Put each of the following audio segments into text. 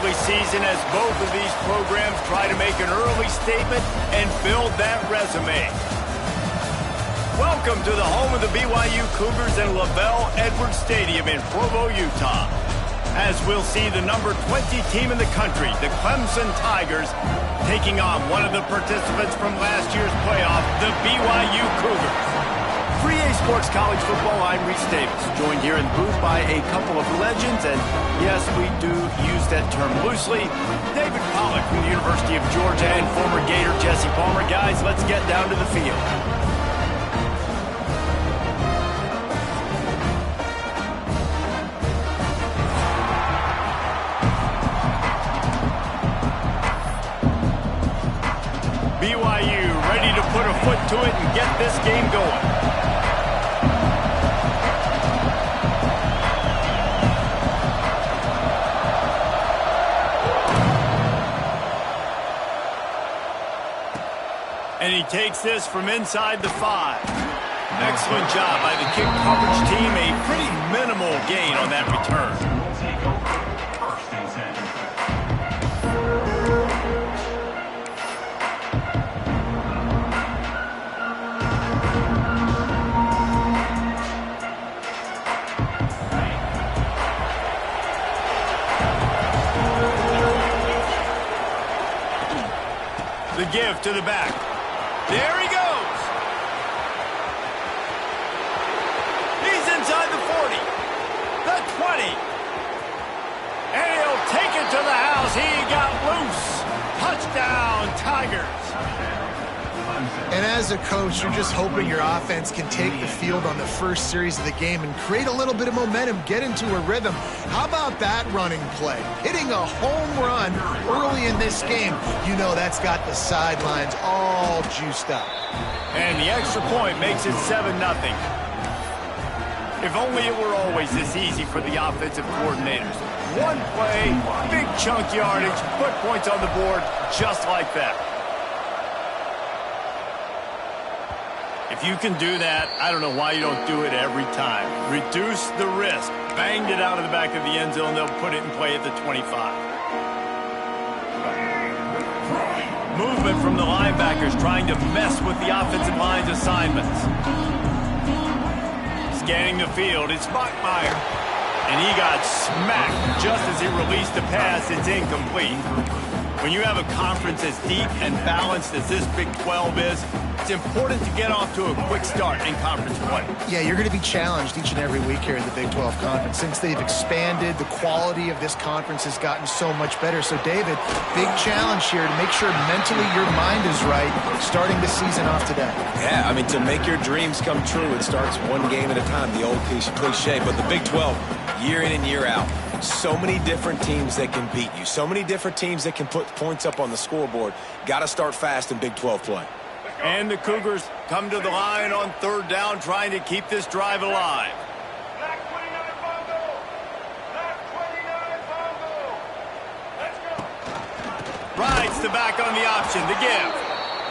early season as both of these programs try to make an early statement and build that resume. Welcome to the home of the BYU Cougars in LaVell Edwards Stadium in Provo, Utah. As we'll see the number 20 team in the country, the Clemson Tigers, taking on one of the participants from last year's playoff, the BYU Cougars. For EA Sports College Football, I'm Reese Davis, joined here in the booth by a couple of legends, and yes, we do use that term loosely. David Pollack from the University of Georgia and former Gator Jesse Palmer. Guys, let's get down to the field. BYU ready to put a foot to it and get this game going. And he takes this from inside the 5. Excellent job by the kick coverage team. A pretty minimal gain on that return. The give to the back. There he goes. He's inside the 40. The 20. And he'll take it to the house. He got loose. Touchdown, Tigers. And as a coach, you're just hoping your offense can take the field on the first series of the game and create a little bit of momentum, get into a rhythm. How about that running play? Hitting a home run early in this game. You know that's got the sidelines all juiced up. And the extra point makes it 7-0. If only it were always this easy for the offensive coordinators. One play, big chunk yardage, put points on the board just like that. If you can do that, I don't know why you don't do it every time. Reduce the risk. Banged it out of the back of the end zone. They'll put it in play at the 25. Movement from the linebackers trying to mess with the offensive line's assignments. Scanning the field, it's Bachmeier. And he got smacked just as he released the pass. It's incomplete. When you have a conference as deep and balanced as this Big 12 is, it's important to get off to a quick start in conference play. Yeah, you're going to be challenged each and every week here in the Big 12 Conference. Since they've expanded, the quality of this conference has gotten so much better. So, David, big challenge here to make sure mentally your mind is right starting the season off today. Yeah, I mean, to make your dreams come true, it starts one game at a time, the old cliche. But the Big 12, year in and year out, so many different teams that can beat you, so many different teams that can put points up on the scoreboard. Got to start fast in Big 12 play. And the Cougars come to the line on third down, trying to keep this drive alive. Rides the back on the option, the give.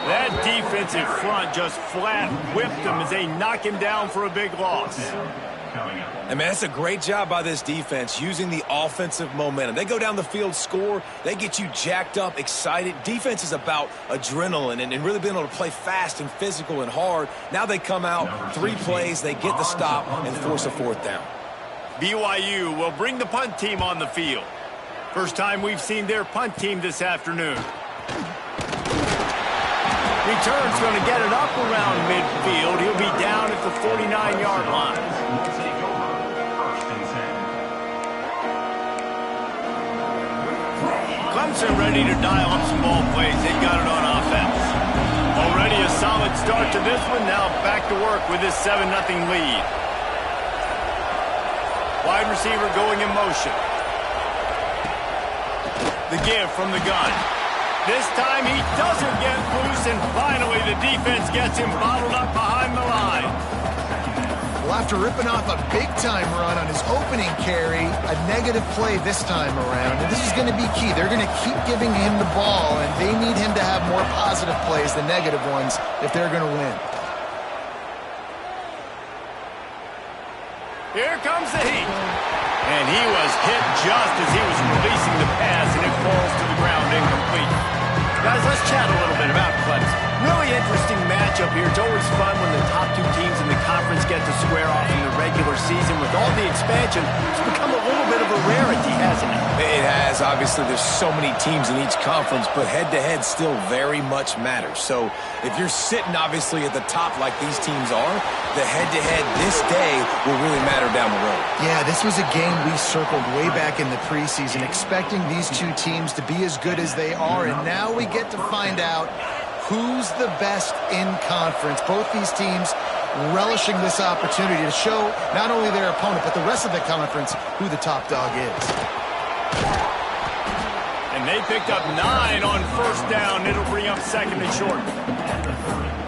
That defensive front just flat whipped him as they knock him down for a big loss. And, man, that's a great job by this defense using the offensive momentum. They go down the field, score, they get you jacked up, excited. Defense is about adrenaline and really being able to play fast and physical and hard. Now they come out, 3 plays, they get the stop and force a 4th down. BYU will bring the punt team on the field. First time we've seen their punt team this afternoon. Return's going to get it up around midfield. He'll be down at the 49-yard line. Clemson ready to dial up some ball plays. They've got it on offense. Already a solid start to this one. Now back to work with this 7-0 lead. Wide receiver going in motion. The give from the gun. This time he doesn't get loose, and finally the defense gets him bottled up behind the line. Well, after ripping off a big-time run on his opening carry, a negative play this time around. And this is going to be key. They're going to keep giving him the ball, and they need him to have more positive plays than negative ones if they're going to win. Here comes the heat. And he was hit just as he was releasing the pass, and it falls to the ground incomplete. Guys, let's chat a little bit about Clemson. Really interesting matchup here. It's always fun when the top two teams in the conference get to square off in the regular season. With all the expansion, it's become a little bit of a rarity, hasn't it? It has. Obviously, there's so many teams in each conference, but head-to-head still very much matters. So if you're sitting, obviously, at the top like these teams are, the head-to-head this day will really matter down the road. Yeah, this was a game we circled way back in the preseason, expecting these two teams to be as good as they are, and now we get to find out who's the best in conference. Both these teams relishing this opportunity to show not only their opponent, but the rest of the conference who the top dog is. And they picked up 9 on first down. It'll bring up second and short.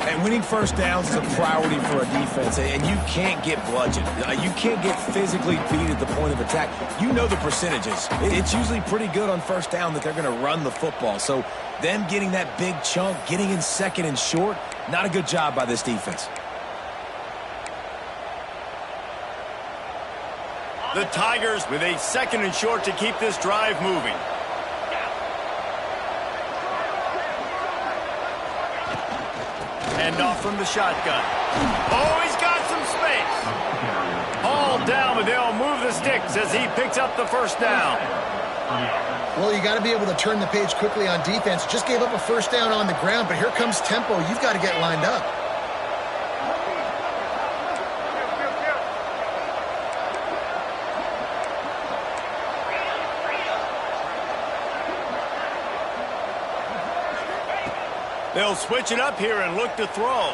And winning first downs is a priority for a defense, and you can't get bludgeoned. You can't get physically beat at the point of attack. You know the percentages. It's usually pretty good on first down that they're going to run the football. So them getting that big chunk, getting in second and short, not a good job by this defense. The Tigers with a second and short to keep this drive moving. Hand off from the shotgun. Oh, he's got some space. All down, but they'll move the sticks as he picks up the first down. Well, you got to be able to turn the page quickly on defense. Just gave up a first down on the ground, but here comes tempo. You've got to get lined up. They'll switch it up here and look to throw.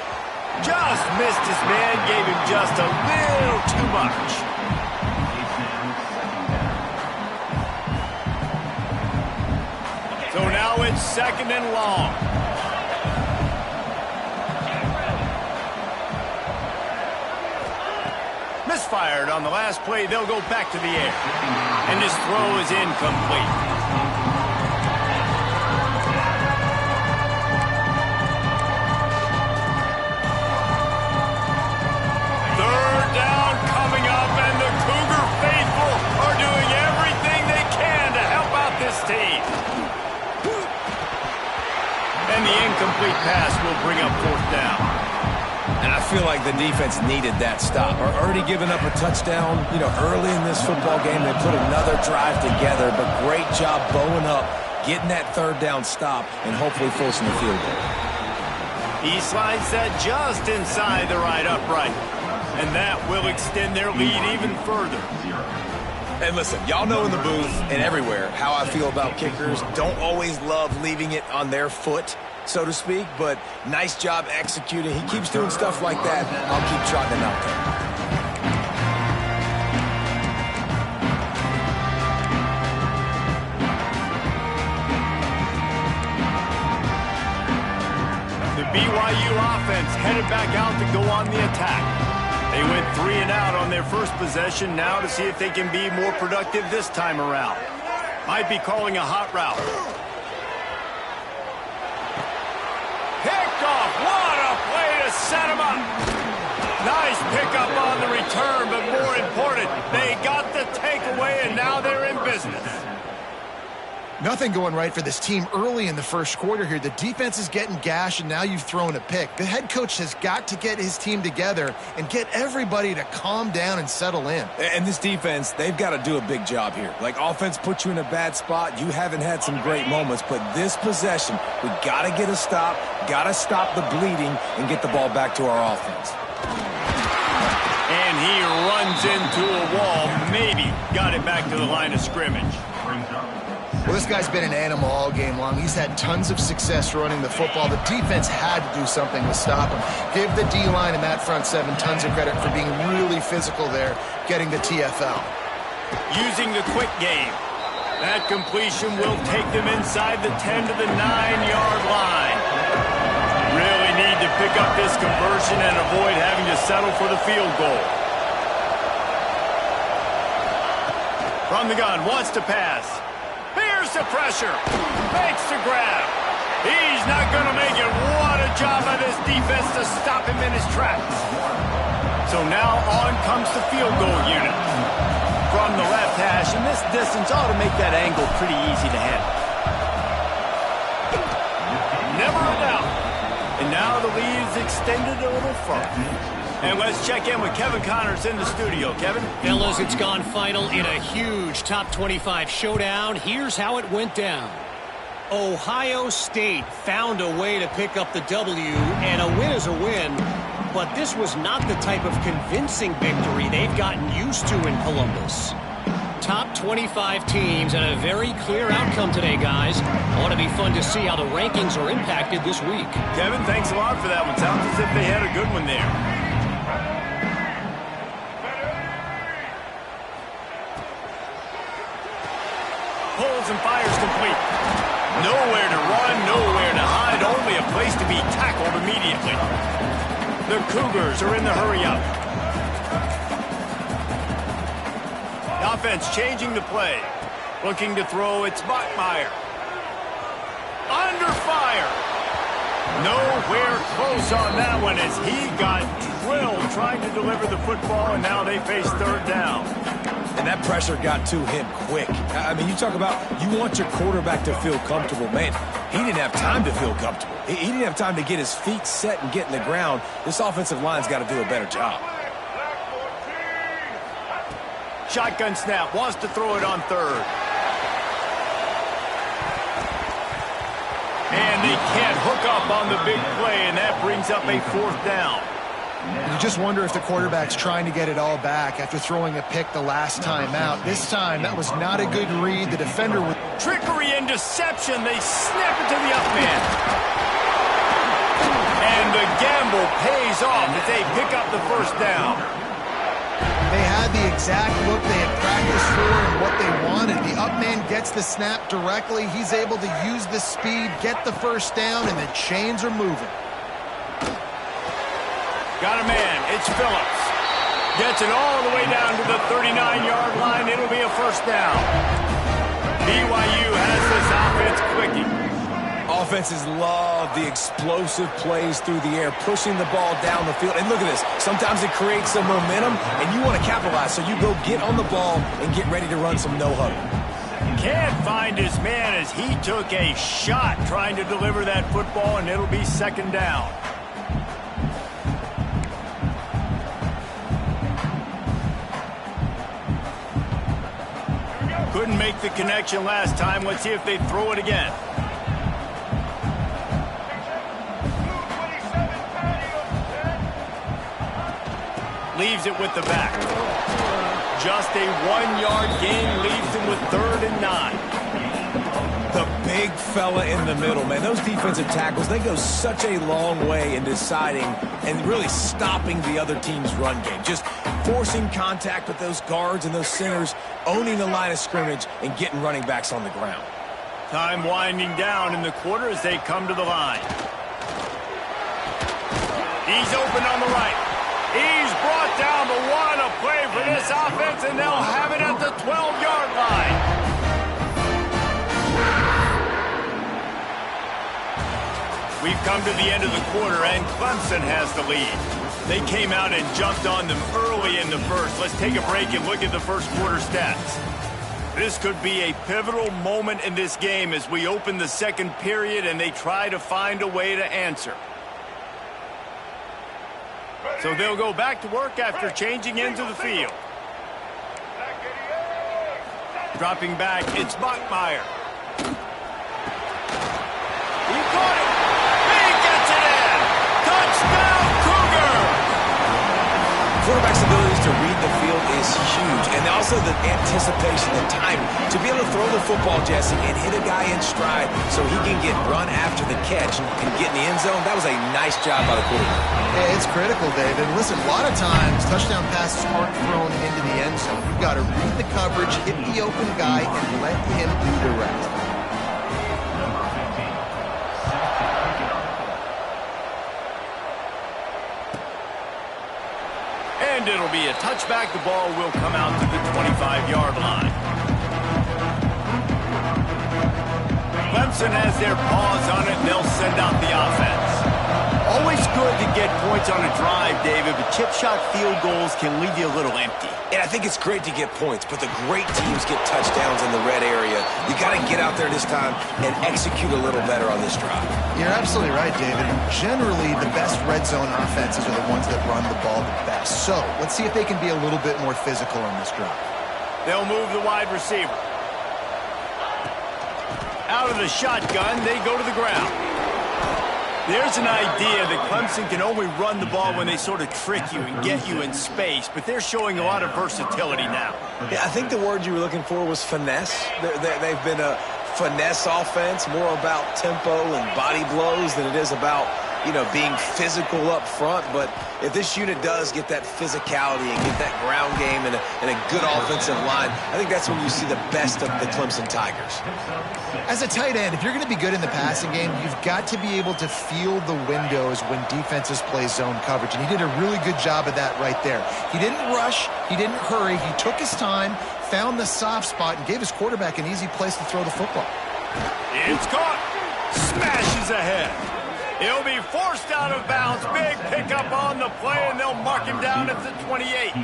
Just missed his man, gave him just a little too much. So now it's second and long. Misfired on the last play. They'll go back to the air. And this throw is incomplete. And the incomplete pass will bring up fourth down. And I feel like the defense needed that stop. Already giving up a touchdown, early in this football game. They put another drive together, but great job bowing up, getting that third down stop, and hopefully forcing the field goal. He slides that just inside the right upright. And that will extend their lead even further. And listen, y'all know in the booth and everywhere how I feel about kickers. Don't always love leaving it on their foot, so to speak, but nice job executing. He keeps doing stuff like that. I'll keep trotting him out there. The BYU offense headed back out to go on the attack. They went 3 and out on their first possession now to see if they can be more productive this time around. Might be calling a hot route. Picked off. What a play to set him up. Nice pickup on the return, but more important, they got the takeaway, and now they're in business. Nothing going right for this team early in the first quarter here. The defense is getting gashed, and now you've thrown a pick. The head coach has got to get his team together and get everybody to calm down and settle in. And this defense, they've got to do a big job here. Like, offense puts you in a bad spot. You haven't had some great moments, but this possession, we got to get a stop, got to stop the bleeding, and get the ball back to our offense. And he runs into a wall, maybe got it back to the line of scrimmage. Well, this guy's been an animal all game long. He's had tons of success running the football. The defense had to do something to stop him. Give the D-line and that front seven tons of credit for being really physical there, getting the TFL. Using the quick game. That completion will take them inside the 10 to the 9-yard line. Really need to pick up this conversion and avoid having to settle for the field goal. From the gun, wants to pass. Here's the pressure. Makes the grab. He's not going to make it. What a job by this defense to stop him in his tracks. So now on comes the field goal unit. From the left hash, and this distance ought to make that angle pretty easy to handle. Now the lead is extended a little further. And let's check in with Kevin Connors in the studio. Kevin? Fellas, it's gone final in a huge top 25 showdown. Here's how it went down. Ohio State found a way to pick up the W, and a win is a win. But this was not the type of convincing victory they've gotten used to in Columbus. Top 25 teams and a very clear outcome today, guys. Ought to be fun to see how the rankings are impacted this week. Kevin, thanks a lot for that one. Sounds as if they had a good one there. Pulls and fires complete. Nowhere to run, nowhere to hide, only a place to be tackled immediately. The Cougars are in the hurry-up. The offense changing the play. Looking to throw, it's Bachmeier. Under fire. Nowhere close on that one as he got drilled trying to deliver the football, and now they face third down. And that pressure got to him quick. I mean, you talk about you want your quarterback to feel comfortable. Man, he didn't have time to feel comfortable. He didn't have time to get his feet set and get in the ground. This offensive line's got to do a better job. Shotgun snap, wants to throw it on third. And they can't hook up on the big play, and that brings up a fourth down. You just wonder if the quarterback's trying to get it all back after throwing a pick the last time out. This time, that was not a good read. The defender was... Trickery and deception. They snap it to the up man. And the gamble pays off as they pick up the first down. They had the exact look they had practiced for and what they wanted. The up man gets the snap directly. He's able to use the speed, get the first down, and the chains are moving. Got a man. It's Phillips. Gets it all the way down to the 39-yard line. It'll be a first down. BYU has this offense clicking. Offenses love the explosive plays through the air, pushing the ball down the field. And look at this. Sometimes it creates some momentum, and you want to capitalize. So you go get on the ball and get ready to run some no-huddle. Can't find his man as he took a shot trying to deliver that football, and it'll be second down. Couldn't make the connection last time. Let's see if they throw it again. Leaves it with the back. Just a 1-yard gain leaves him with 3rd and 9. The big fella in the middle, man. Those defensive tackles, they go such a long way in deciding and really stopping the other team's run game. Just forcing contact with those guards and those centers, owning the line of scrimmage, and getting running backs on the ground. Time winding down in the quarter as they come to the line. He's open on the right. He's brought down the one, a play for this offense, and they'll have it at the 12-yard line. We've come to the end of the quarter, and Clemson has the lead. They came out and jumped on them early in the first. Let's take a break and look at the first quarter stats. This could be a pivotal moment in this game as we open the second period and they try to find a way to answer. So they'll go back to work after changing into the field. Dropping back, it's Bachmeier. He caught it. He gets it in. Touchdown, Cougar! Quarterback's abilities to read the field is huge, and also the anticipation, the timing. To be able to throw the football, Jesse, and hit a guy in stride so he can get run after the catch and get in the end zone, that was a nice job by the quarterback. Yeah, it's critical, David. Listen, a lot of times touchdown passes aren't thrown into the end zone. You've got to read the coverage, hit the open guy, and let him do the rest. And it'll be a touchback. The ball will come out to the 25-yard line. Clemson has their paws on it. They'll send out the offense. Always good to get points on a drive, David, but chip shot field goals can leave you a little empty. And I think it's great to get points, but the great teams get touchdowns in the red area. You got to get out there this time and execute a little better on this drive. You're absolutely right, David. Generally, the best red zone offenses are the ones that run the ball the best. So let's see if they can be a little bit more physical on this drive. They'll move the wide receiver. Out of the shotgun, they go to the ground. There's an idea that Clemson can only run the ball when they sort of trick you and get you in space, but they're showing a lot of versatility now. Yeah, I think the word you were looking for was finesse. They've been a finesse offense, more about tempo and body blows than it is about, being physical up front. But if this unit does get that physicality and get that ground game and a good offensive line, I think that's when you see the best of the Clemson Tigers. As a tight end, if you're going to be good in the passing game, you've got to be able to feel the windows when defenses play zone coverage. And he did a really good job of that right there. He didn't rush. He didn't hurry. He took his time, found the soft spot, and gave his quarterback an easy place to throw the football. It's caught. Smashes ahead. He'll be forced out of bounds. Big pickup on the play, and they'll mark him down at the 28.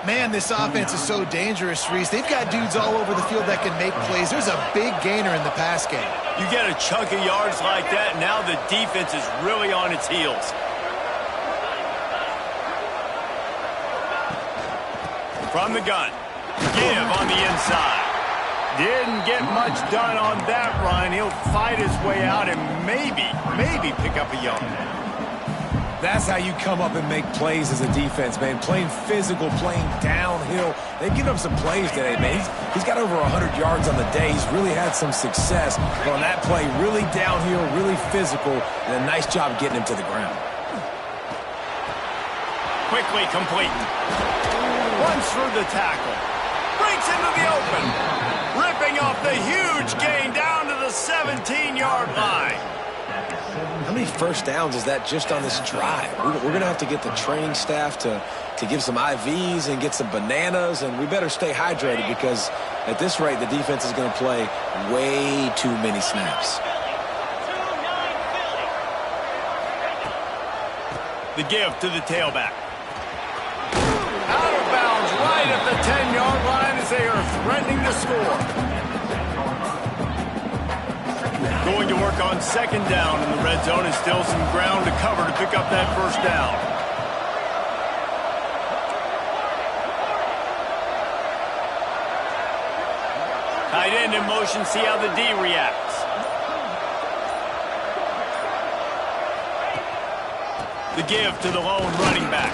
Man, this offense is so dangerous, Reese. They've got dudes all over the field that can make plays. There's a big gainer in the pass game. You get a chunk of yards like that, and now the defense is really on its heels. From the gun. Give on the inside. Didn't get much done on that run. He'll fight his way out and maybe pick up a yard. That's how you come up and make plays as a defense, man. Playing physical, playing downhill. They've given him some plays today, man. He's got over 100 yards on the day. He's really had some success. But on that play, really downhill, really physical, and a nice job getting him to the ground. Quickly complete. Runs through the tackle. Breaks into the open. Ripping off the huge gain down to the 17-yard line. How many first downs is that just on this drive? We're going to have to get the training staff to give some IVs and get some bananas, and we better stay hydrated because at this rate, the defense is going to play way too many snaps. The give to the tailback. Out of bounds right at the 10-yard line as they are threatening to score. Going to work on second down in the red zone, and still some ground to cover to pick up that first down. Tight end in motion, see how the D reacts. The give to the lone running back.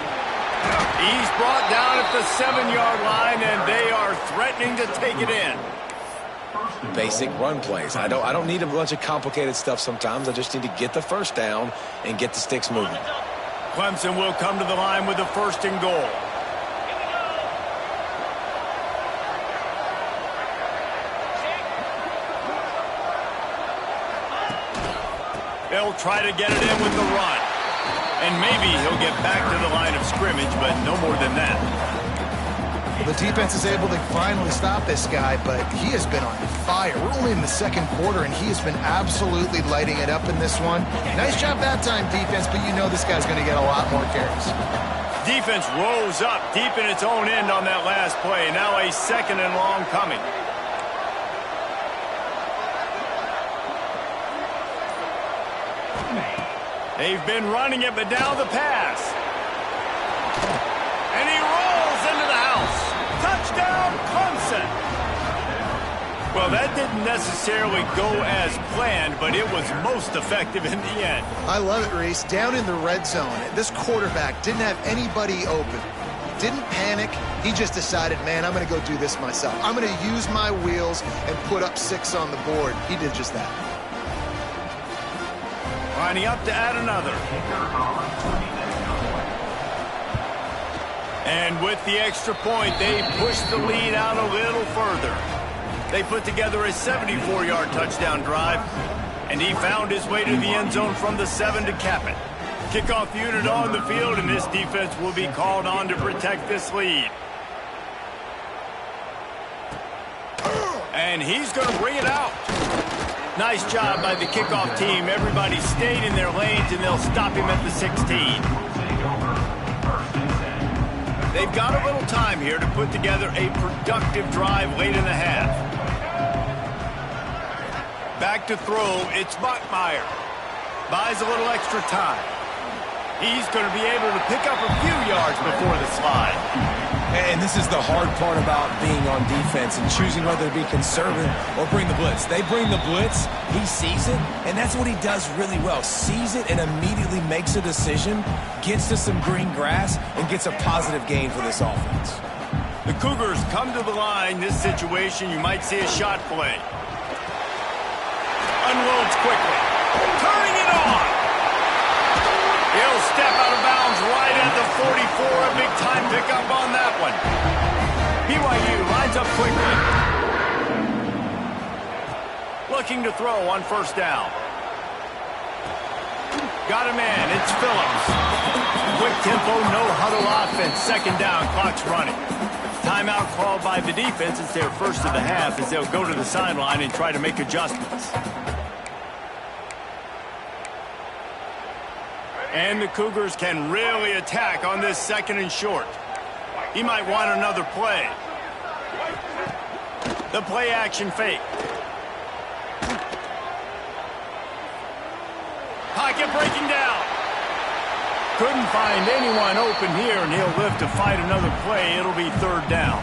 He's brought down at the 7-yard line, and they are threatening to take it in. Basic run plays. I don't need a bunch of complicated stuff sometimes. I just need to get the first down and get the sticks moving. Clemson will come to the line with the first and goal. They'll try to get it in with the run. And maybe he'll get back to the line of scrimmage, but no more than that. The defense is able to finally stop this guy, but he has been on fire. We're only in the second quarter, and he has been absolutely lighting it up in this one. Nice job that time, defense, but you know this guy's going to get a lot more carries. Defense rose up deep in its own end on that last play. Now a second and long coming. They've been running it, but now the pass. And he rolls into the house. Touchdown, Clemson. Well, that didn't necessarily go as planned, but it was most effective in the end. I love it, Reese. Down in the red zone, this quarterback didn't have anybody open. Didn't panic. He just decided, man, I'm going to go do this myself. I'm going to use my wheels and put up 6 on the board. He did just that. Lining up to add another. And with the extra point, they push the lead out a little further. They put together a 74-yard touchdown drive, and he found his way to the end zone from the 7 to cap it. Kickoff unit on the field, and this defense will be called on to protect this lead. And he's going to bring it out. Nice job by the kickoff team. Everybody stayed in their lanes, and they'll stop him at the 16. They've got a little time here to put together a productive drive late in the half. Back to throw, it's Bachmeier. Buys a little extra time. He's going to be able to pick up a few yards before the slide. And this is the hard part about being on defense and choosing whether to be conservative or bring the blitz. They bring the blitz, he sees it, and that's what he does really well. Sees it and immediately makes a decision, gets to some green grass, and gets a positive gain for this offense. The Cougars come to the line. This situation, you might see a shot play. Unloads quickly. Turning it on. He'll step out of bounds right at the 44. A big-time pickup on that one. BYU lines up quickly. Looking to throw on first down. Got a man. It's Phillips. Quick tempo, no huddle offense. Second down, clock's running. Timeout called by the defense. It's their first of the half as they'll go to the sideline and try to make adjustments. And the Cougars can really attack on this second and short. He might want another play. The play action fake. Pocket breaking down. Couldn't find anyone open here, and he'll live to fight another play. It'll be third down.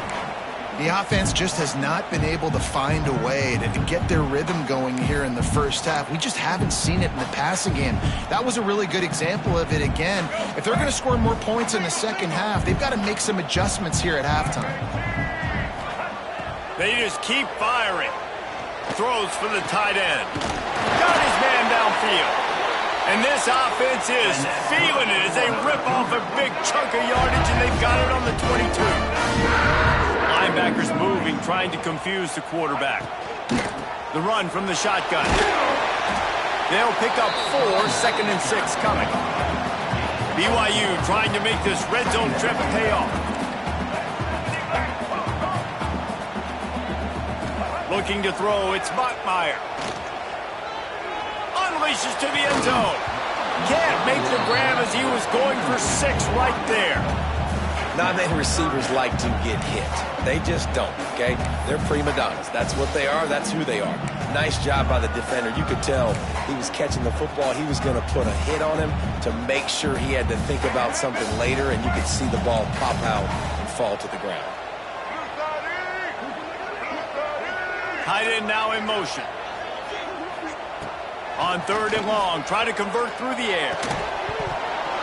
The offense just has not been able to find a way to get their rhythm going here in the first half. We just haven't seen it in the passing game. That was a really good example of it again. If they're going to score more points in the second half, they've got to make some adjustments here at halftime. They just keep firing. Throws for the tight end. Got his man downfield. And this offense is feeling it as they rip off a big chunk of yardage, and they've got it on the 22. Linebackers moving, trying to confuse the quarterback. The run from the shotgun. They'll pick up 4, second and 6 coming. BYU trying to make this red zone trip pay off. Looking to throw, it's Bachmeier. Unleashes to the end zone. Can't make the grab as he was going for 6 right there. Not many receivers like to get hit. They just don't, okay? They're prima donnas. That's what they are. That's who they are. Nice job by the defender. You could tell he was catching the football. He was going to put a hit on him to make sure he had to think about something later, and you could see the ball pop out and fall to the ground. Tight end now in motion. On third and long, try to convert through the air.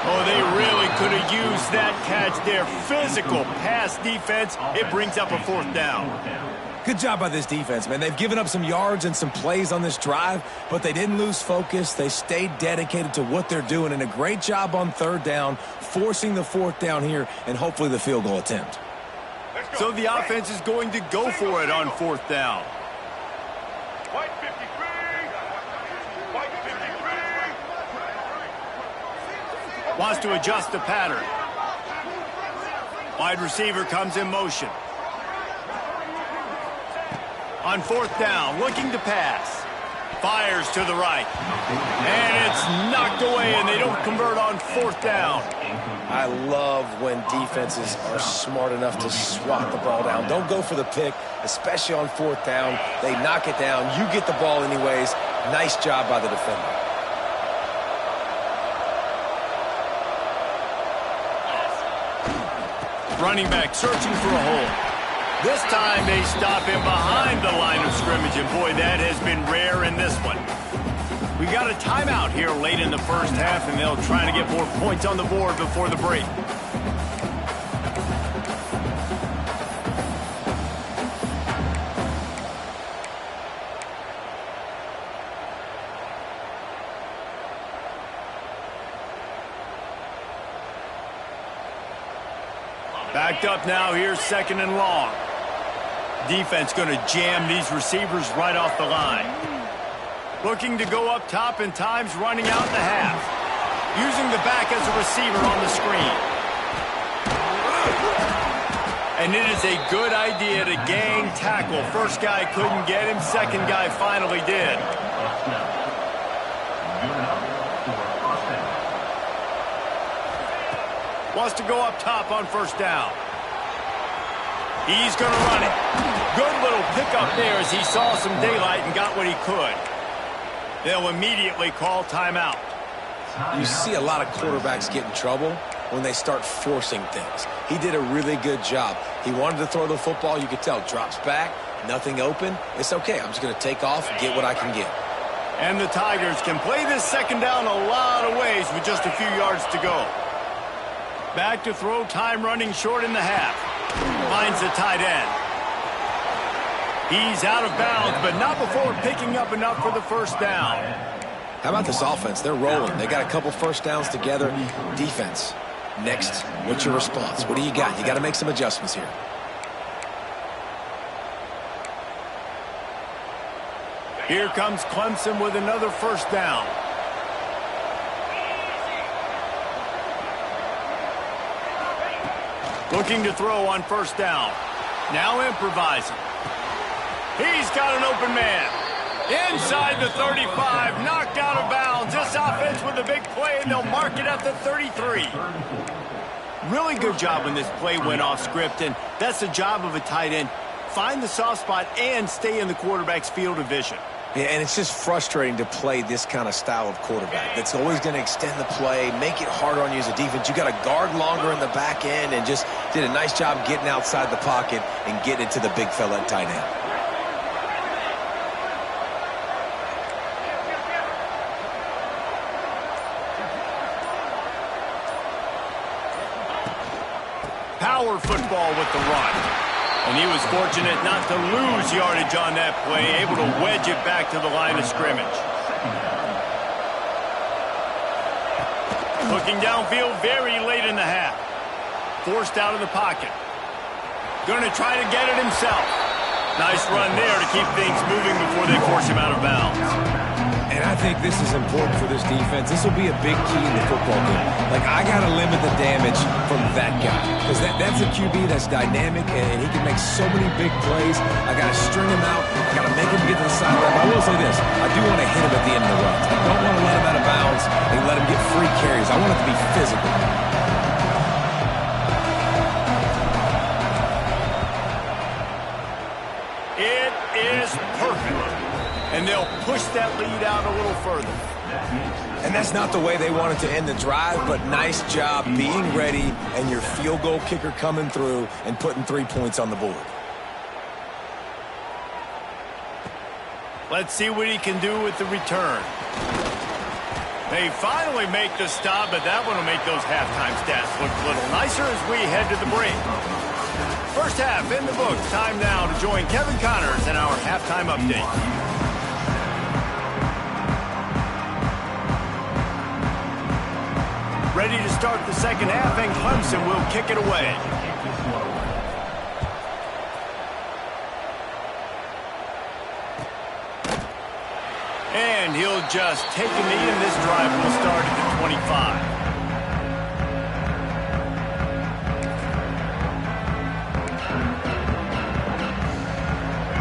Oh, they really could have used that catch there. Physical pass defense. It brings up a fourth down. Good job by this defense, man. They've given up some yards and some plays on this drive, but they didn't lose focus. They stayed dedicated to what they're doing, and a great job on third down, forcing the fourth down here, and hopefully the field goal attempt. So the offense is going to go for it on fourth down. Wants to adjust the pattern. Wide receiver comes in motion. On fourth down, looking to pass. Fires to the right. And it's knocked away, and they don't convert on fourth down. I love when defenses are smart enough to swat the ball down. Don't go for the pick, especially on fourth down. They knock it down. You get the ball anyways. Nice job by the defender. Running back searching for a hole. This time they stop him behind the line of scrimmage, and boy, that has been rare in this one. We got a timeout here late in the first half, and they'll try to get more points on the board before the break. Backed up now, here's second and long. Defense going to jam these receivers right off the line. Looking to go up top, and time's running out in the half. Using the back as a receiver on the screen. And it is a good idea to gang tackle. First guy couldn't get him. Second guy finally did. Wants to go up top on first down. He's going to run it. Good little pickup there as he saw some daylight and got what he could. They'll immediately call timeout. You see a lot of quarterbacks get in trouble when they start forcing things. He did a really good job. He wanted to throw the football. You could tell. Drops back, nothing open. It's okay. I'm just going to take off and get what I can get. And the Tigers can play this second down a lot of ways with just a few yards to go. Back to throw, time running short in the half. Finds the tight end. He's out of bounds, but not before picking up enough for the first down. How about this offense? They're rolling. They got a couple first downs together. Defense. Next, what's your response? What do you got? You got to make some adjustments here. Here comes Clemson with another first down. Looking to throw on first down. Now improvising. He's got an open man. Inside the 35, knocked out of bounds. This offense with a big play, and they'll mark it at the 33. Really good job when this play went off script, and that's the job of a tight end. Find the soft spot and stay in the quarterback's field of vision. Yeah, and it's just frustrating to play this kind of style of quarterback. That's always going to extend the play, make it harder on you as a defense. You got to guard longer in the back end, and just did a nice job getting outside the pocket and getting it to the big fella at tight end. Power football with the run. And he was fortunate not to lose yardage on that play, able to wedge it back to the line of scrimmage. Looking downfield very late in the half. Forced out of the pocket. Going to try to get it himself. Nice run there to keep things moving before they force him out of bounds. And I think this is important for this defense. This will be a big key in the football game. Like, I got to limit the damage from that guy. Because that's a QB that's dynamic, and he can make so many big plays. I got to string him out. I got to make him get to the sideline. I will say this. I do want to hit him at the end of the runs. I don't want to let him out of bounds and let him get free carries. I want it to be physical. It is perfect. And they'll push that lead out a little further. And that's not the way they wanted to end the drive, but nice job being ready and your field goal kicker coming through and putting 3 points on the board. Let's see what he can do with the return. They finally make the stop, but that one will make those halftime stats look a little nicer as we head to the break. First half in the books. Time now to join Kevin Connors in our halftime update. Ready to start the second half, and Clemson will kick it away. And he'll just take a knee, and this drive will start at the 25.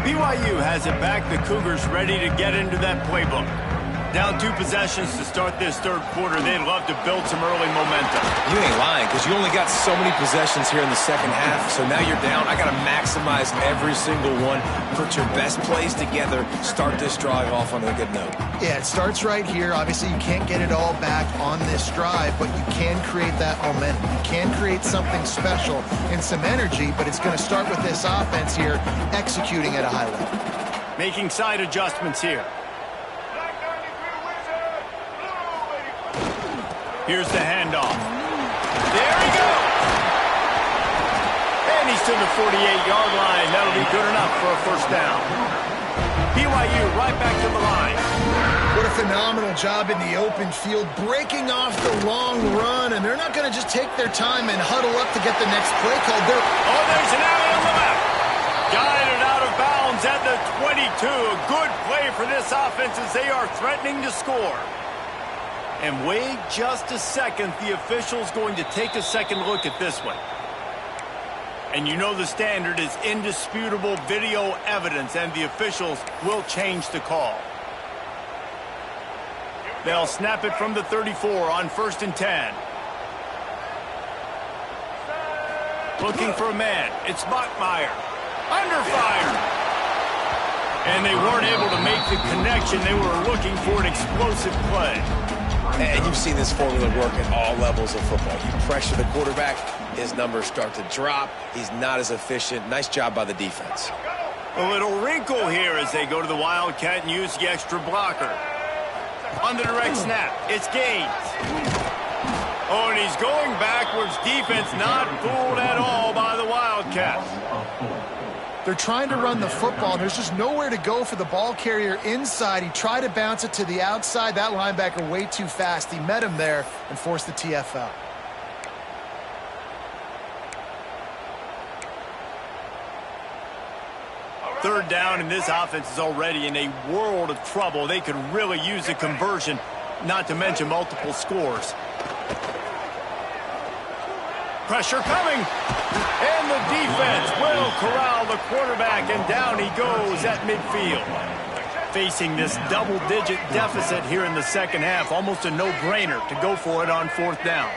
BYU has it back. The Cougars ready to get into that playbook. Down 2 possessions to start this third quarter. They'd love to build some early momentum. You ain't lying, because you only got so many possessions here in the second half, so now you're down. I got to maximize every single one. Put your best plays together. Start this drive off on a good note. Yeah, it starts right here. Obviously, you can't get it all back on this drive, but you can create that momentum. You can create something special and some energy, but it's going to start with this offense here executing at a high level. Making side adjustments here. Here's the handoff. There he goes. And he's to the 48-yard line. That'll be good enough for a first down. BYU right back to the line. What a phenomenal job in the open field, breaking off the long run, and they're not going to just take their time and huddle up to get the next play called. There's an alley on the left. Guided out of bounds at the 22. A good play for this offense as they are threatening to score. And wait just a second. The official's going to take a second look at this one. And you know the standard is indisputable video evidence, and the officials will change the call. They'll snap it from the 34 on 1st and 10. Looking for a man. It's Bachmeier. Under fire. And they weren't able to make the connection. They were looking for an explosive play. And you've seen this formula work at all levels of football. You pressure the quarterback, his numbers start to drop. He's not as efficient. Nice job by the defense. A little wrinkle here as they go to the Wildcat and use the extra blocker. On the direct snap, it's Gaines. Oh, and he's going backwards. Defense not fooled at all by the Wildcats. They're trying to run the football, and there's just nowhere to go for the ball carrier inside. He tried to bounce it to the outside. That linebacker way too fast. He met him there and forced the TFL. Third down, and this offense is already in a world of trouble. They could really use a conversion, not to mention multiple scores. Pressure coming, and the defense will corral the quarterback, and down he goes at midfield. Facing this double-digit deficit here in the second half, almost a no-brainer to go for it on 4th down.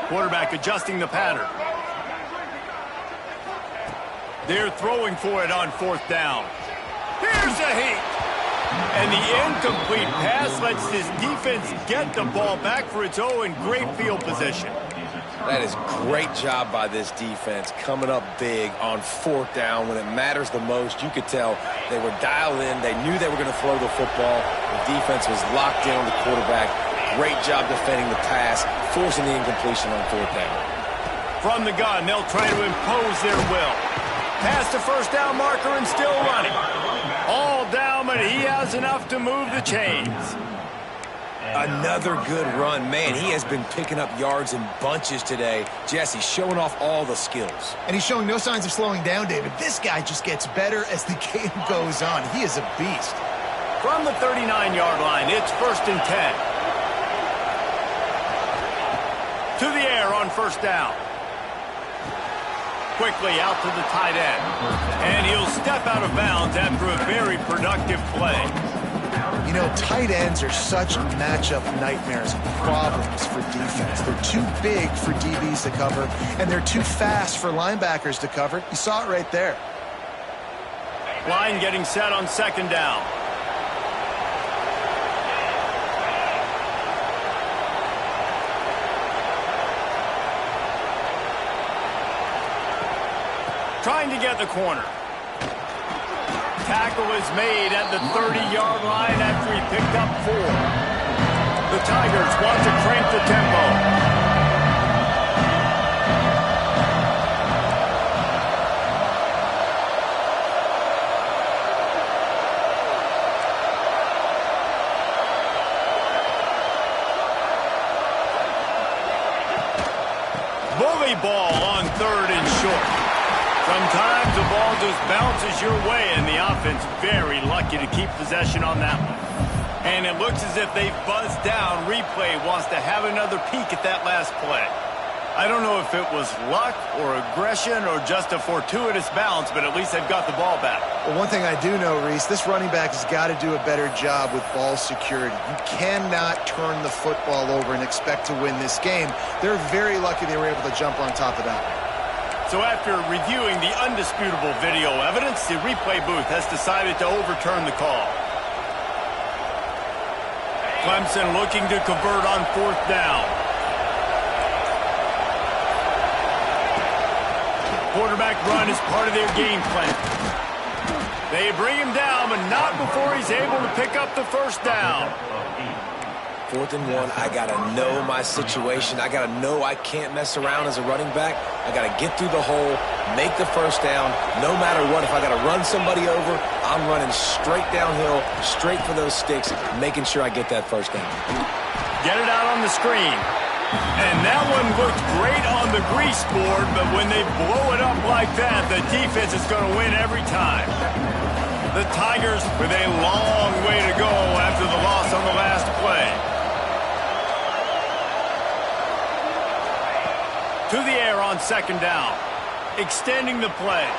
Quarterback adjusting the pattern. They're throwing for it on 4th down. Here's a heat. And the incomplete pass lets this defense get the ball back for its own great field position. That is great job by this defense, coming up big on 4th down when it matters the most. You could tell they were dialed in. They knew they were going to throw the football. The defense was locked in on the quarterback. Great job defending the pass, forcing the incompletion on 4th down. From the gun, they'll try to impose their will. Past the 1st down marker and still running. All down, but he has enough to move the chains. Another good run. Man, he has been picking up yards in bunches today. Jesse showing off all the skills. And he's showing no signs of slowing down, David. This guy just gets better as the game goes on. He is a beast. From the 39-yard line, it's 1st and 10. To the air on 1st down. Quickly out to the tight end. And he'll step out of bounds after a very productive play. You know, tight ends are such matchup nightmares and problems for defense. They're too big for DBs to cover, and they're too fast for linebackers to cover. You saw it right there. Line getting set on 2nd down. Trying to get the corner. Tackle is made at the 30-yard line after he picked up 4. The Tigers want to crank the tempo. Bully ball on 3rd and short. Sometimes the ball just bounces your way, and the offense very lucky to keep possession on that one. And it looks as if they've buzzed down. Replay wants to have another peek at that last play. I don't know if it was luck or aggression or just a fortuitous bounce, but at least they've got the ball back. Well, one thing I do know, Reese, this running back has got to do a better job with ball security. You cannot turn the football over and expect to win this game. They're very lucky they were able to jump on top of that. So after reviewing the undisputable video evidence, the replay booth has decided to overturn the call. Clemson looking to convert on 4th down. Quarterback run is part of their game plan. They bring him down, but not before he's able to pick up the 1st down. 4th and 1, I got to know my situation. I got to know I can't mess around as a running back. I got to get through the hole, make the 1st down. No matter what, if I got to run somebody over, I'm running straight downhill, straight for those sticks, making sure I get that 1st down. Get it out on the screen. And that one looked great on the grease board, but when they blow it up like that, the defense is going to win every time. The Tigers with a long way to go after the loss on the last play. To the air on second down. Extending the play.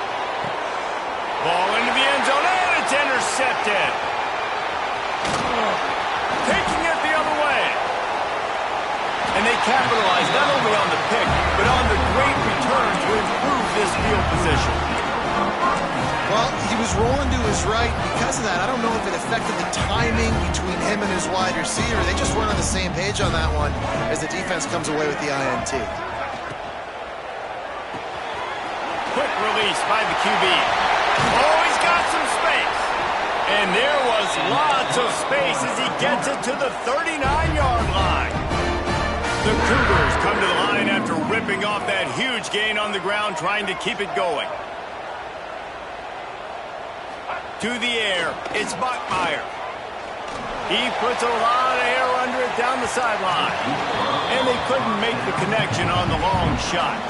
Ball into the end zone, and it's intercepted. Taking it the other way. And they capitalize not only on the pick, but on the great return to improve this field position. Well, he was rolling to his right. Because of that, I don't know if it affected the timing between him and his wide receiver. They just weren't on the same page on that one as the defense comes away with the INT. Quick release by the QB. Oh, he's got some space. And there was lots of space as he gets it to the 39-yard line. The Cougars come to the line after ripping off that huge gain on the ground, trying to keep it going. To the air, it's Bachmeier. He puts a lot of air under it down the sideline. And they couldn't make the connection on the long shot.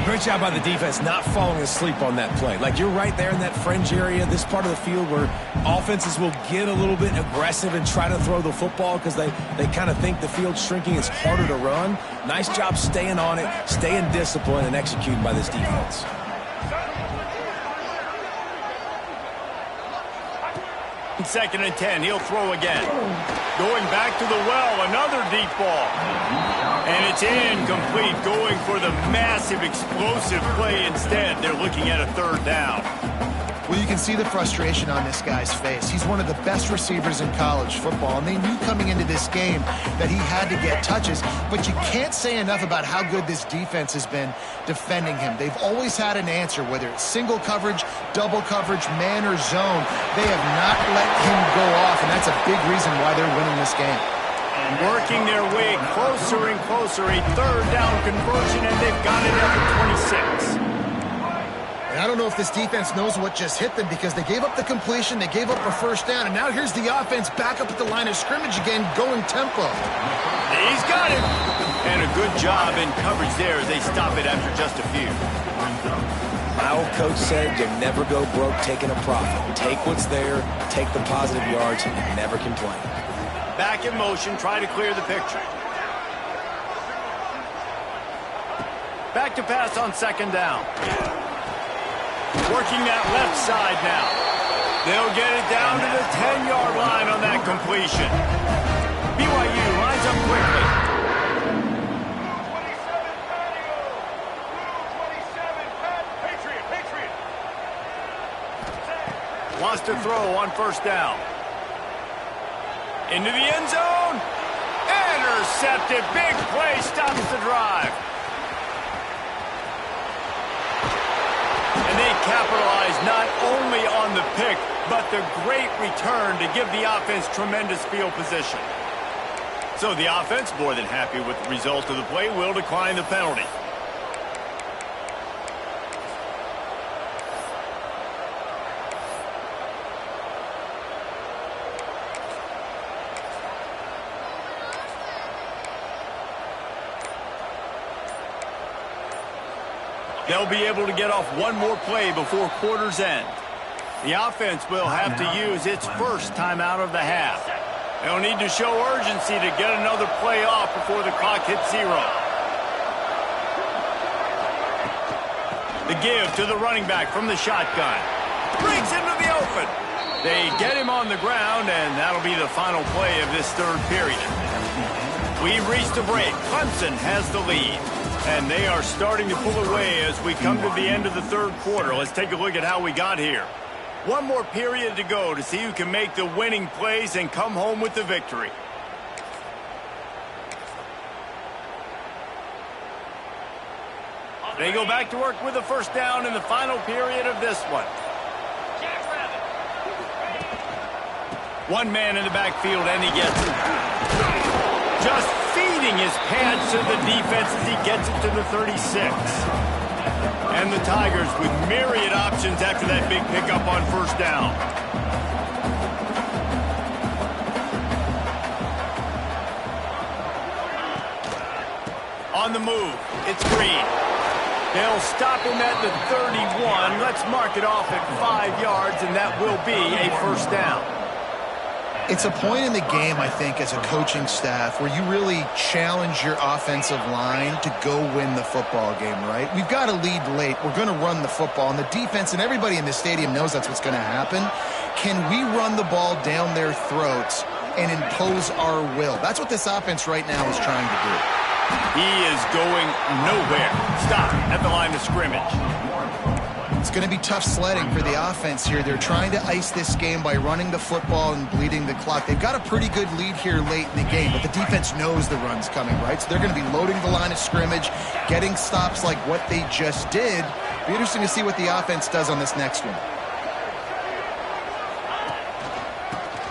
Great job by the defense not falling asleep on that play. Like, you're right there in that fringe area, this part of the field where offenses will get a little bit aggressive and try to throw the football because they kind of think the field's shrinking. It's harder to run. Nice job staying on it, staying disciplined, and executing by this defense. Second and 10, he'll throw again. Going back to the well, another deep ball. And it's incomplete, going for the massive explosive play instead. They're looking at a third down. Well, you can see the frustration on this guy's face. He's one of the best receivers in college football, and they knew coming into this game that he had to get touches, but you can't say enough about how good this defense has been defending him. They've always had an answer, whether it's single coverage, double coverage, man or zone. They have not let him go off, and that's a big reason why they're winning this game. Working their way closer and closer, a third down conversion, and they've got it at the 26. And I don't know if this defense knows what just hit them because they gave up the completion, they gave up a first down, and now here's the offense back up at the line of scrimmage again, going tempo. He's got it. And a good job in coverage there as they stop it after just a few. My old coach said you never go broke taking a profit. Take what's there, take the positive yards, and never complain. Back in motion, try to clear the picture. Back to pass on second down. Working that left side now. They'll get it down to the 10-yard line on that completion. BYU lines up quickly. Wants to throw on first down. Into the end zone. Intercepted. Big play stops the drive. And they capitalize not only on the pick, but the great return to give the offense tremendous field position. So the offense, more than happy with the result of the play, will decline the penalty. They'll be able to get off one more play before quarter's end. The offense will have to use its first timeout of the half. They'll need to show urgency to get another play off before the clock hits 0. The give to the running back from the shotgun. Breaks into the open. They get him on the ground, and that'll be the final play of this third period. We've reached a break. Clemson has the lead. And they are starting to pull away as we come to the end of the third quarter. Let's take a look at how we got here. One more period to go to see who can make the winning plays and come home with the victory. They go back to work with a first down in the final period of this one. One man in the backfield, and he gets it. Just feeding his pads to the defense as he gets it to the 36. And the Tigers with myriad options after that big pickup on first down. On the move, it's Green. They'll stop him at the 31. Let's mark it off at 5 yards, and that will be a first down. It's a point in the game, I think, as a coaching staff where you really challenge your offensive line to go win the football game, right? We've got to lead late. We're going to run the football, and the defense and everybody in the stadium knows that's what's going to happen. Can we run the ball down their throats and impose our will? That's what this offense right now is trying to do. He is going nowhere. Stop at the line of scrimmage. It's going to be tough sledding for the offense here. They're trying to ice this game by running the football and bleeding the clock. They've got a pretty good lead here late in the game, but the defense knows the run's coming, right? So they're going to be loading the line of scrimmage, getting stops like what they just did. Be interesting to see what the offense does on this next one.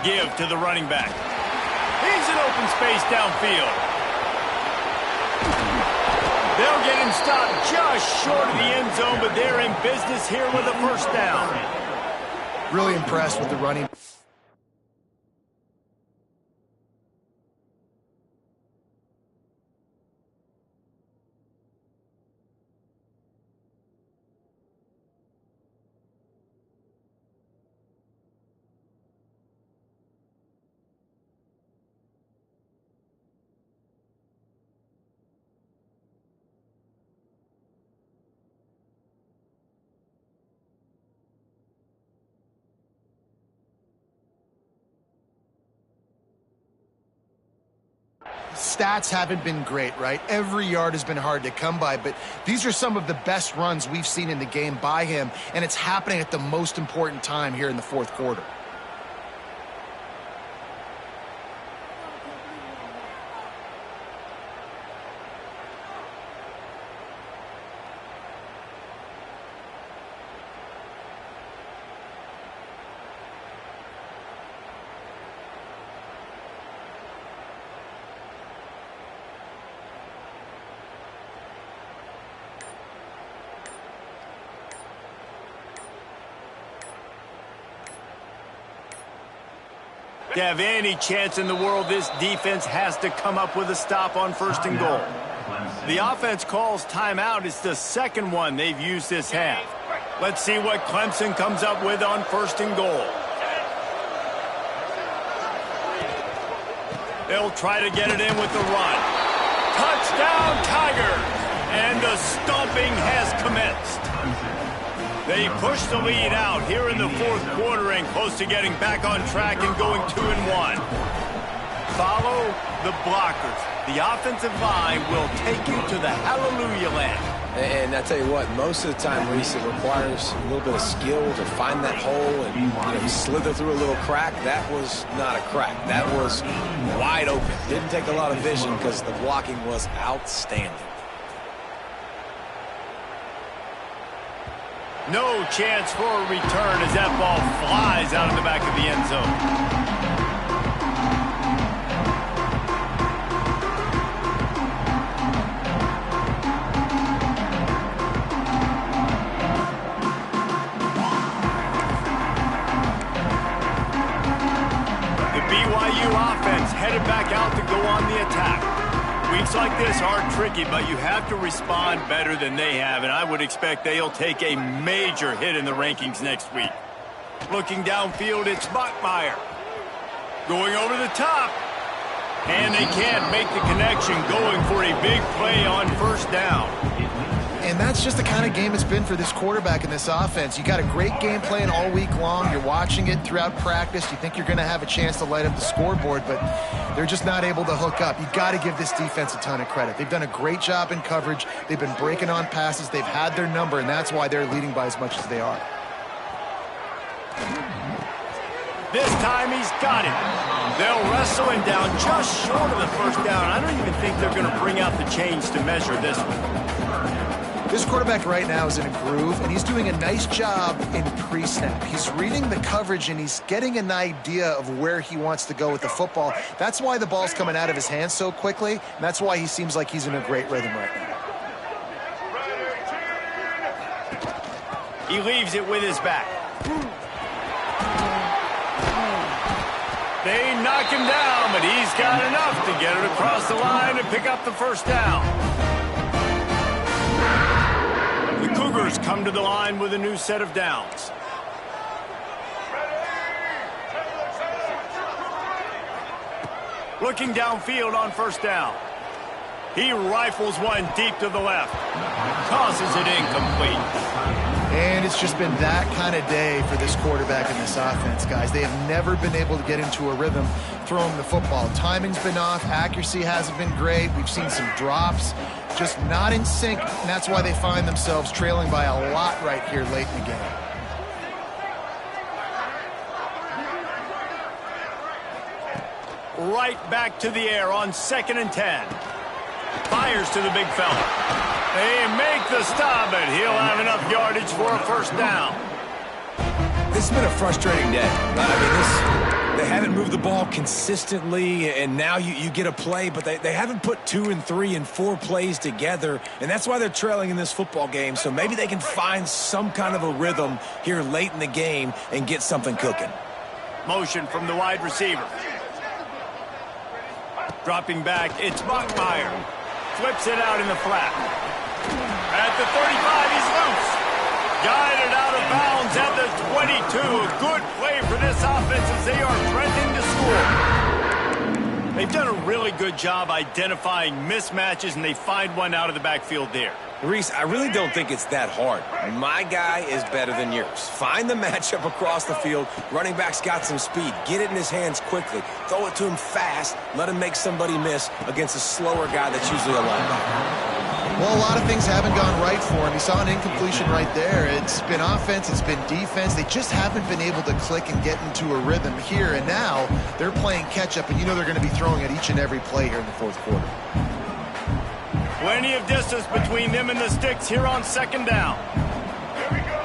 Give to the running back. He's in open space downfield. They'll get him stopped just short of the end zone, but they're in business here with a first down. Really impressed with the running. Stats haven't been great, right? Every yard has been hard to come by, but these are some of the best runs we've seen in the game by him, and it's happening at the most important time here in the fourth quarter. To have any chance in the world, this defense has to come up with a stop on first and goal. The offense calls timeout. It's the second one they've used this half. Let's see what Clemson comes up with on first and goal. They'll try to get it in with the run. Touchdown, Tigers! And the stomping has commenced. They push the lead out here in the fourth quarter and close to getting back on track and going 2-1. Follow the blockers. The offensive line will take you to the hallelujah land. And I tell you what, most of the time, Reese, it requires a little bit of skill to find that hole and slither through a little crack. That was not a crack. That was wide open. Didn't take a lot of vision because the blocking was outstanding. No chance for a return as that ball flies out of the back of the end zone. The BYU offense headed back out to go on the attack. Weeks like this are tricky, but you have to respond better than they have, and I would expect they'll take a major hit in the rankings next week. Looking downfield, it's Bachmeier. Going over the top. And they can't make the connection, going for a big play on first down. And that's just the kind of game it's been for this quarterback in this offense. You got a great game plan all week long. You're watching it throughout practice. You think you're going to have a chance to light up the scoreboard, but they're just not able to hook up. You got to give this defense a ton of credit. They've done a great job in coverage. They've been breaking on passes. They've had their number, and that's why they're leading by as much as they are. This time he's got it. They'll wrestle him down just short of the first down. I don't even think they're going to bring out the chains to measure this one. This quarterback right now is in a groove, and he's doing a nice job in pre-snap. He's reading the coverage, and he's getting an idea of where he wants to go with the football. That's why the ball's coming out of his hands so quickly, and that's why he seems like he's in a great rhythm right now. He leaves it with his back. They knock him down, but he's got enough to get it across the line and pick up the first down. Cougars come to the line with a new set of downs. Looking downfield on first down. He rifles one deep to the left. Tosses it incomplete. And it's just been that kind of day for this quarterback and this offense, guys. They have never been able to get into a rhythm throwing the football. Timing's been off. Accuracy hasn't been great. We've seen some drops. Just not in sync, and that's why they find themselves trailing by a lot right here late in the game. Right back to the air on 2nd and 10. Fires to the big fella. They make the stop, but he'll have enough yardage for a first down. This has been a frustrating day. They haven't moved the ball consistently, and now you get a play, but they haven't put 2 and 3 and 4 plays together, and that's why they're trailing in this football game. So maybe they can find some kind of a rhythm here late in the game and get something cooking. Motion from the wide receiver. Dropping back, it's Buckmeyer. Flips it out in the flat. At the 35, he's loose. Guided out of bounds at the 22. A good play for this offense as they are threatening to score. They've done a really good job identifying mismatches, and they find one out of the backfield there. Reese, I really don't think it's that hard. My guy is better than yours. Find the matchup across the field. Running back's got some speed. Get it in his hands quickly. Throw it to him fast. Let him make somebody miss against a slower guy that's usually a linebacker. Well, a lot of things haven't gone right for him. He saw an incompletion right there. It's been offense, it's been defense. They just haven't been able to click and get into a rhythm here. And now they're playing catch-up, and you know they're going to be throwing at each and every play here in the fourth quarter. Plenty of distance between them and the sticks here on 2nd down. Here we go.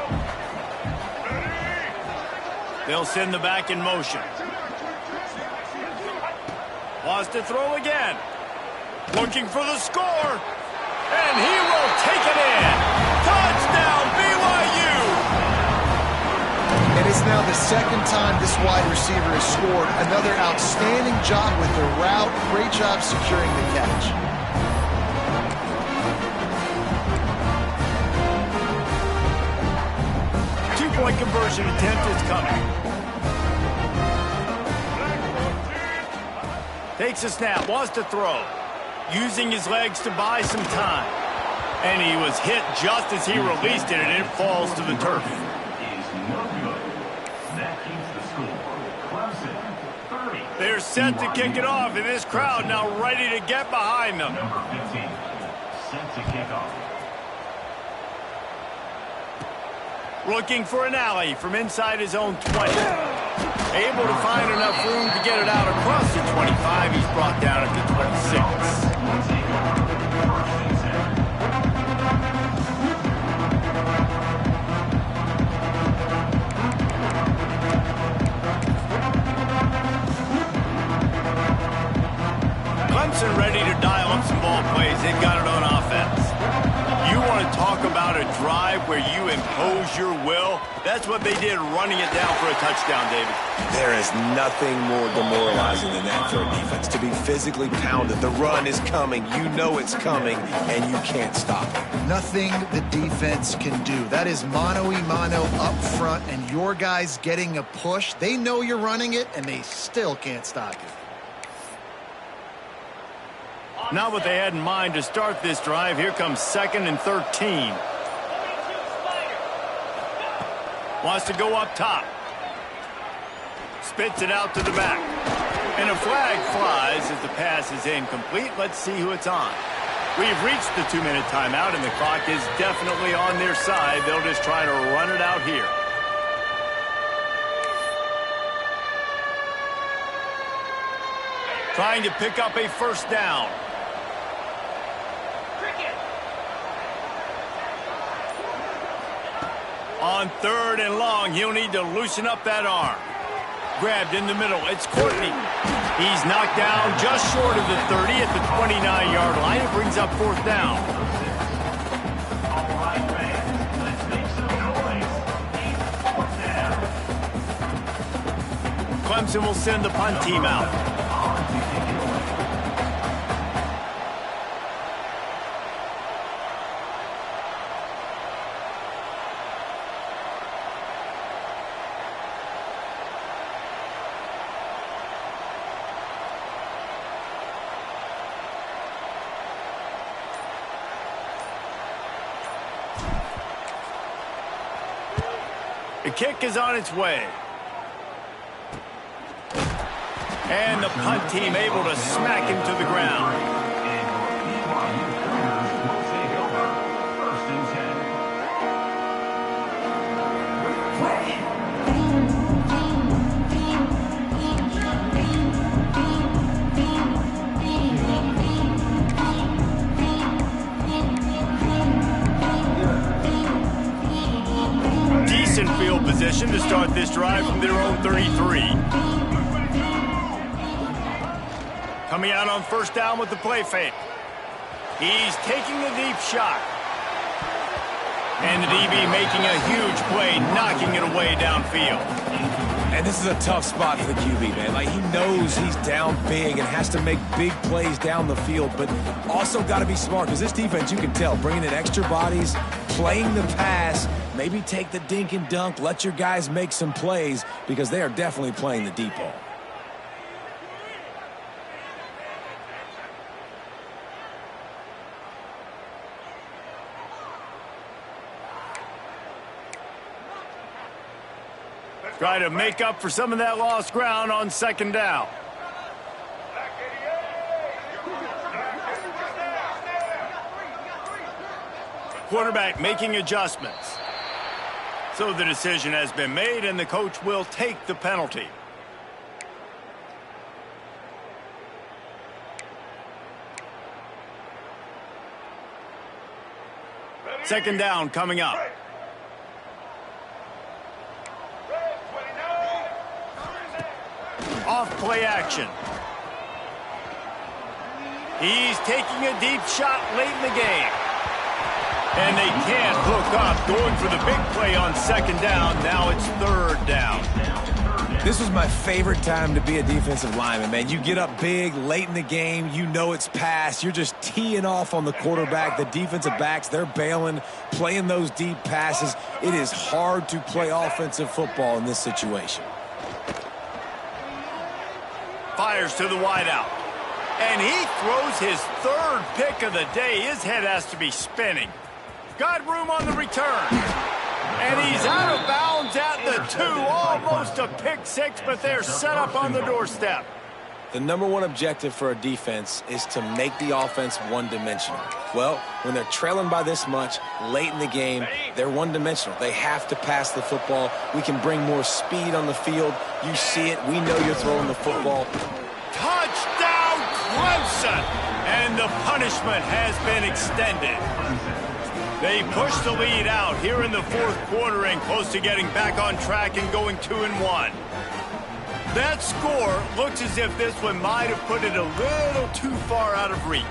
They'll send the back in motion. Wants to throw again. Looking for the score. And he will take it in. Touchdown, BYU! And it's now the 2nd time this wide receiver has scored. Another outstanding job with the route. Great job securing the catch. Two-point conversion attempt is coming. Takes a snap, wants to throw. Using his legs to buy some time. And he was hit just as he released it, and it falls to the turf. They're set to kick it off, and this crowd now ready to get behind them. Number 15, set to kick off. Looking for an alley from inside his own 20. Able to find enough room to get it out across the 25. He's brought down at the 26. Clemson ready to dial up some ball plays. They've got it on offense. You want to talk about a drive where you impose your will? That's what they did, running it down for a touchdown, David. There is nothing more demoralizing than that for a defense, to be physically pounded. The run is coming. You know it's coming, and you can't stop it. Nothing the defense can do. That is mano-a-mano up front, and your guys getting a push. They know you're running it, and they still can't stop you. Not what they had in mind to start this drive. Here comes 2nd and 13. Wants to go up top. Spits it out to the back. And a flag flies as the pass is incomplete. Let's see who it's on. We've reached the 2-minute timeout, and the clock is definitely on their side. They'll just try to run it out here. Trying to pick up a first down. On 3rd and long, he'll need to loosen up that arm. Grabbed in the middle. It's Courtney. He's knocked down just short of the 30 at the 29-yard line. It brings up 4th down. All right, fans, let's make some noise. It's 4th down. Clemson will send the punt team out. The kick is on its way. And the punt team able to smack him to the ground. Decent field position to start this drive from their own 33. Coming out on first down with the play fake. He's taking a deep shot. And the DB making a huge play, knocking it away downfield. And this is a tough spot for the QB, man. Like, he knows he's down big and has to make big plays down the field, but also got to be smart because this defense, you can tell, bringing in extra bodies, playing the pass, maybe take the dink and dunk, let your guys make some plays because they are definitely playing the deep ball. Try to make up for some of that lost ground on second down. Quarterback making adjustments. So the decision has been made, and the coach will take the penalty. Second down coming up. Off play action. He's taking a deep shot late in the game. And they can't hook up. Going for the big play on second down. Now it's third down. This was my favorite time to be a defensive lineman, man. You get up big late in the game. You know it's pass. You're just teeing off on the quarterback. The defensive backs, they're bailing, playing those deep passes. It is hard to play offensive football in this situation. Fires to the wideout. And he throws his third pick of the day. His head has to be spinning. Got room on the return. And he's out of bounds at the 2. Almost a pick six, but they're set up on the doorstep. The number one objective for a defense is to make the offense one-dimensional. Well, when they're trailing by this much late in the game, they're one-dimensional. They have to pass the football. We can bring more speed on the field. You see it. We know you're throwing the football. Touchdown, Clemson! And the punishment has been extended. They push the lead out here in the fourth quarter and close to getting back on track and going 2-1. That score looks as if this one might have put it a little too far out of reach.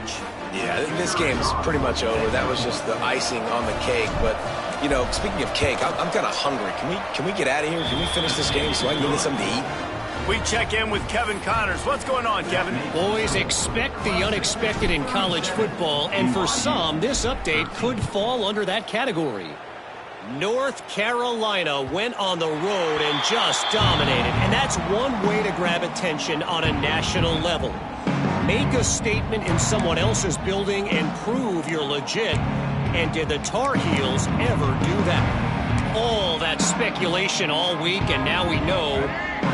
Yeah, this game's pretty much over. That was just the icing on the cake. But, you know, speaking of cake, I'm kind of hungry. Can we get out of here? Can we finish this game so I can get something to eat? We check in with Kevin Connors. What's going on, Kevin? Boys, expect the unexpected in college football, and for some, this update could fall under that category. North Carolina went on the road and just dominated, and that's one way to grab attention on a national level. Make a statement in someone else's building and prove you're legit. And did the Tar Heels ever do that? All that speculation all week, and now we know.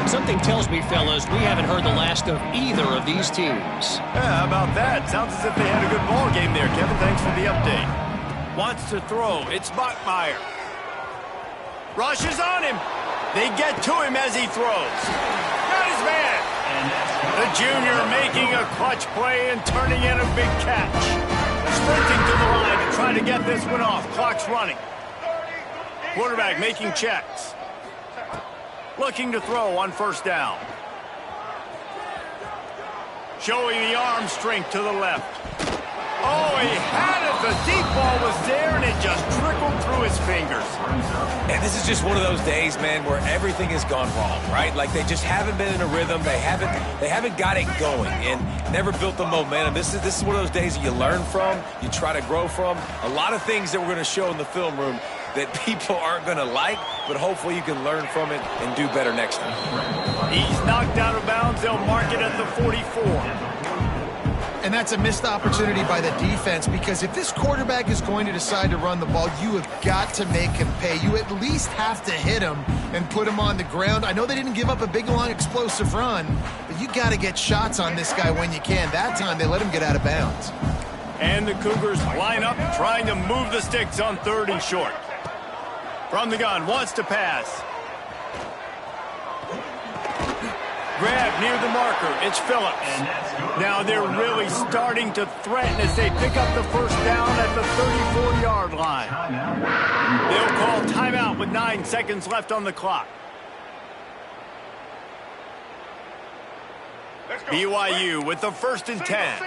Something tells me, fellas, we haven't heard the last of either of these teams. Yeah, how about that? Sounds as if they had a good ball game there, Kevin. Thanks for the update. Wants to throw. It's Bachmeier. Rushes on him. They get to him as he throws. Got his man. The junior making a clutch play and turning in a big catch. Sprinting to the line to try to get this one off. Clock's running. Quarterback making checks. Looking to throw on first down. Showing the arm strength to the left. Oh, he had it. The deep ball was there, and it just trickled through his fingers. And this is just one of those days, man, where everything has gone wrong, right? Like they just haven't been in a rhythm. They haven't got it going and never built the momentum. This is one of those days that you learn from, you try to grow from. A lot of things that we're going to show in the film room that people aren't going to like, but hopefully you can learn from it and do better next time. He's knocked out of bounds. They'll mark it at the 44. And that's a missed opportunity by the defense, because if this quarterback is going to decide to run the ball, you have got to make him pay. You at least have to hit him and put him on the ground. I know they didn't give up a big, long, explosive run, but you got to get shots on this guy when you can. That time, they let him get out of bounds. And the Cougars line up, trying to move the sticks on 3rd and short. From the gun, wants to pass. Grab near the marker. It's Phillips. Now they're really starting to threaten as they pick up the first down at the 34-yard line. They'll call timeout with 9 seconds left on the clock. BYU with the 1st and 10.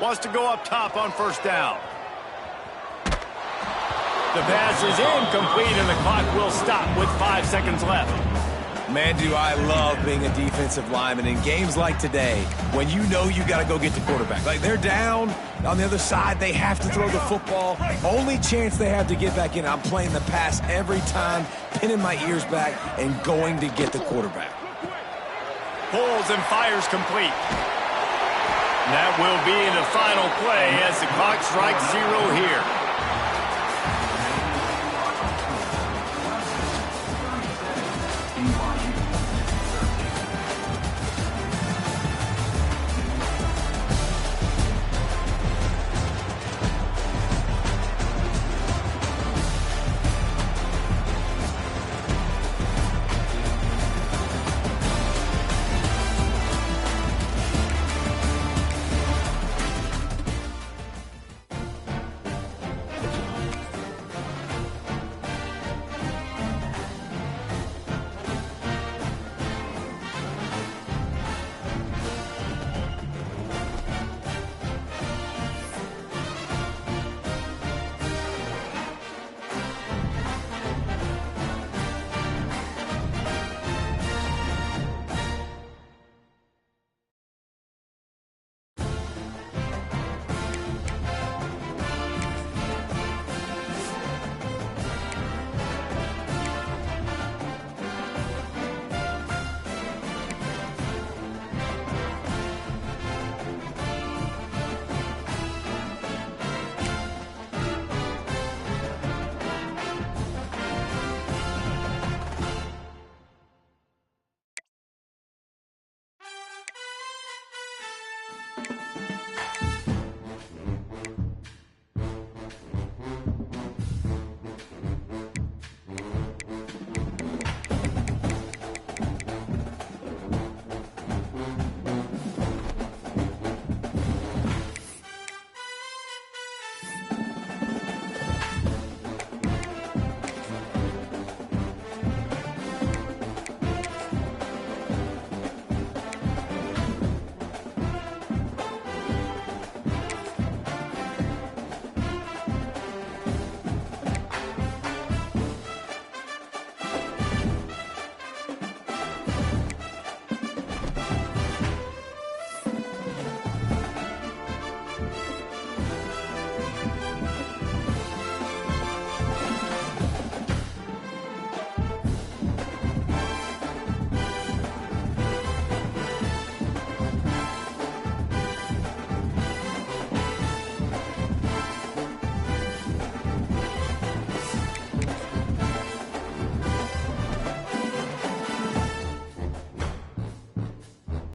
Wants to go up top on 1st down. The pass is incomplete, and the clock will stop with 5 seconds left. Man, do I love being a defensive lineman in games like today when you know you got to go get the quarterback. Like, they're down on the other side. They have to throw the football. Only chance they have to get back in. I'm playing the pass every time, pinning my ears back and going to get the quarterback. Pulls and fires complete. That will be the final play as the clock strikes 0 here.